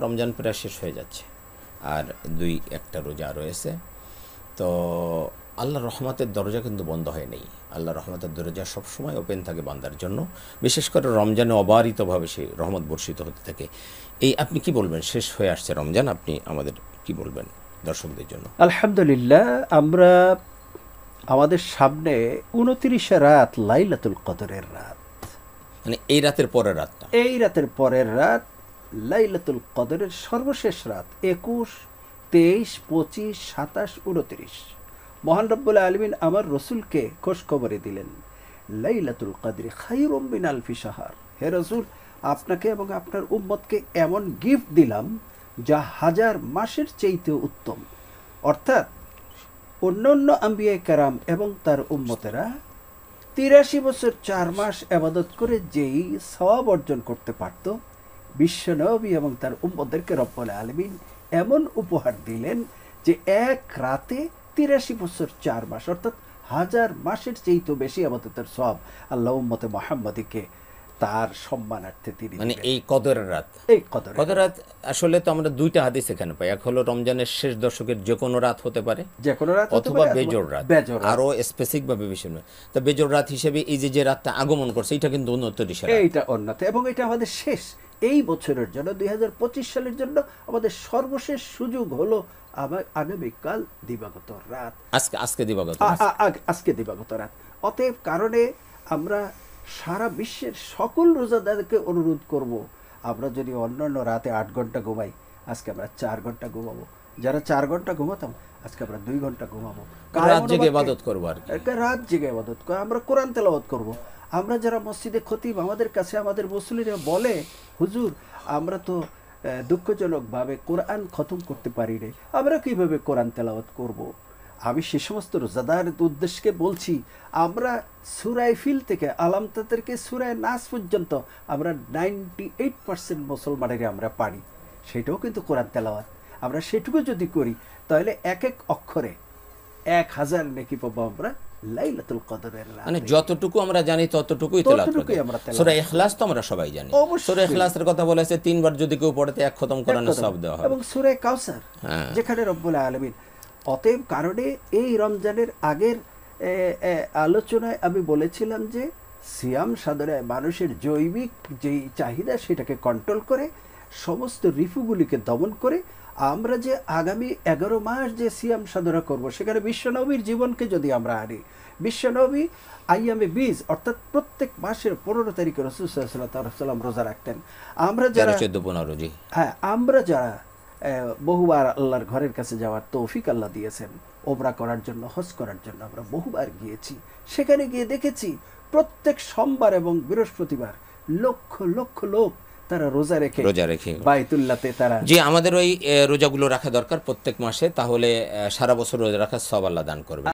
রমজান প্রায় শেষ হয়ে যাচ্ছে, আর একটা রোজা রয়েছে। তো আল্লাহর রহমতের দরজা কিন্তু বন্ধ হয়নি। আল্লাহর রহমতের দরজা সবসময় ওপেন থাকে বান্দার জন্য, বিশেষ করে রমজানে অবারিতভাবে সেই রহমত বর্ষিত হতে থাকে। এই আপনি কি বলবেন, শেষ হয়ে আসছে রমজান, আপনি আমাদের কি বলবেন দর্শকদের জন্য? আলহামদুলিল্লাহ, আমরা আমাদের সামনে 29 রাত, লাইলাতুল কদরের রাত, মানে এই রাতের পরের রাতটা, এই রাতের পরের রাত লাইলাতুল কদরের সর্বশেষ রাত। 21, 23, 25, 27, 29 মহান রব্বুল আলামিন আমার রসুলকে খোঁজখবরে দিলেন, লাইলাতুল কদরি খায়রুম মিন আলফি শাহর। হে রসুল, আপনাকে এবং আপনার উম্মতকে এমন গিফট দিলাম যা 1000 মাসের চাইতে উত্তম। অর্থাৎ অন্যান্য আম্বিয়া কেরাম এবং তার উম্মতেরা 83 বছর 4 মাস আবাদত করে যেই সওয়াব অর্জন করতে পারত, বিশ্বনবী এবং তার উম্মতদেরকে রব্বুল আলামিন এমন উপহার দিলেন যে এক রাতে 83 বছর 4 মাস, অর্থাৎ 1000 মাসের চেয়েও বেশি আবাদতের সওয়াব আল্লাহ উম্মতে মুহাম্মাদীকে তার সম্মানার্থে তিনি মানে এই কদরের রাত, এই কদরের রাত। আসলে তো আমরা দুইটা হাদিস এখানে পাই, এক হলো রমজানের শেষ দশকের যে কোনো রাত হতে পারে, যে কোনো রাত অথবা বেজোর রাত, আরো স্পেসিফিক ভাবে বেশি নয়। তো বেজোর রাত হিসেবে এই যে রাতটা আগমন করছে, এটা কিন্তু উন্নত দিশা, এইটা উন্নত, এবং এটা আমাদের শেষ এই বছরের জন্য 2025 সালের জন্য আমাদের সর্বশেষ সুযোগ হলো আগামীকাল দিবাগত রাত, আজকে দিবাগত আজকে দিবাগত রাত। অতএব কারণে আমরা সারা বিশ্বের সকল রোজাদারকে অনুরোধ করব, আমরা যদি অন্যান্য রাতে 8 ঘন্টা ঘুমাই, আজকে আমরা 4 ঘন্টা ঘুমাবো। যারা 4 ঘন্টা ঘুমাতাম, আজকে আমরা 2 ঘন্টা ঘুমাবো। রাত জেগে ইবাদত করবো, আর রাত জেগে ইবাদত করব, আমরা কোরআন তেলাওয়াত করব। আমরা যারা মসজিদে খতিব, আমাদের কাছে আমাদের মুসল্লিরা বলে, হুজুর আমরা তো দুঃখজনকভাবে কোরআন খতম করতে পারি না, আমরা কিভাবে কোরআন তেলাওয়াত করব? আমি সে সমস্ত রোজাদারের উদ্দেশ্যকে বলছি, আমরা সূরা ফিল থেকে আলামতা থেকে সূরা নাস পর্যন্ত আমরা 98% মুসলমানেরই আমরা পারি, সেটাও কিন্তু কোরআন তেলাওয়াত। আমরা সেটুকু যদি করি, তাহলে এক এক অক্ষরে 1000 নেকি পাবো আমরা লাইলাতুল কদরের রাতে। মানে যতটুকু আমরা জানি ততটুকুই তেলাওয়াত করব। সূরা ইখলাস তো আমরা সবাই জানি, সূরা ইখলাসের কথা বলেছে 3 বার যদি কেউ পড়ে তো 1 খতম কোরআনের সওয়াব দেওয়া হবে, এবং সূরা কাউসার যেখানে রব্বুল আলামিন। অতএব কারণে এই রমজানের আগের আলোচনায় আমি বলেছিলাম যে সিয়াম সাধনায় মানুষের জৈবিক যেই চাহিদা সেটাকে কন্ট্রোল করে, সমস্ত রিফুগুলিকে দমন করে আমরা যে আগামী 11 মাস যে সিয়াম সাধনা করব, সেখানে বিশ্বনবীর জীবনকে যদি আমরা আনি, বিশ্বনবী আইয়ামে 20 অর্থাৎ প্রত্যেক মাসের 15 তারিখে রাসূল সাল্লাল্লাহু আলাইহি ওয়াসাল্লাম রোজা রাখতেন। আমরা যারা 14-15 হ্যাঁ, আমরা যারা বহুবার আল্লাহর ঘরের কাছে যাওয়ার তৌফিক আল্লাহ দিয়েছেন, ওমরা করার জন্য, হজ করার জন্য আমরা বহুবার গিয়েছি, সেখানে গিয়ে দেখেছি প্রত্যেক সোমবার এবং বৃহস্পতিবার লক্ষ লক্ষ লোক তারা রোজা রেখে বাইতুল্লাহতে তারা। যে আমাদের ওই রোজাগুলো রাখা দরকার প্রত্যেক মাসে, তাহলে সারা বছর রোজা রাখার সওয়াব আল্লাহ দান করবে।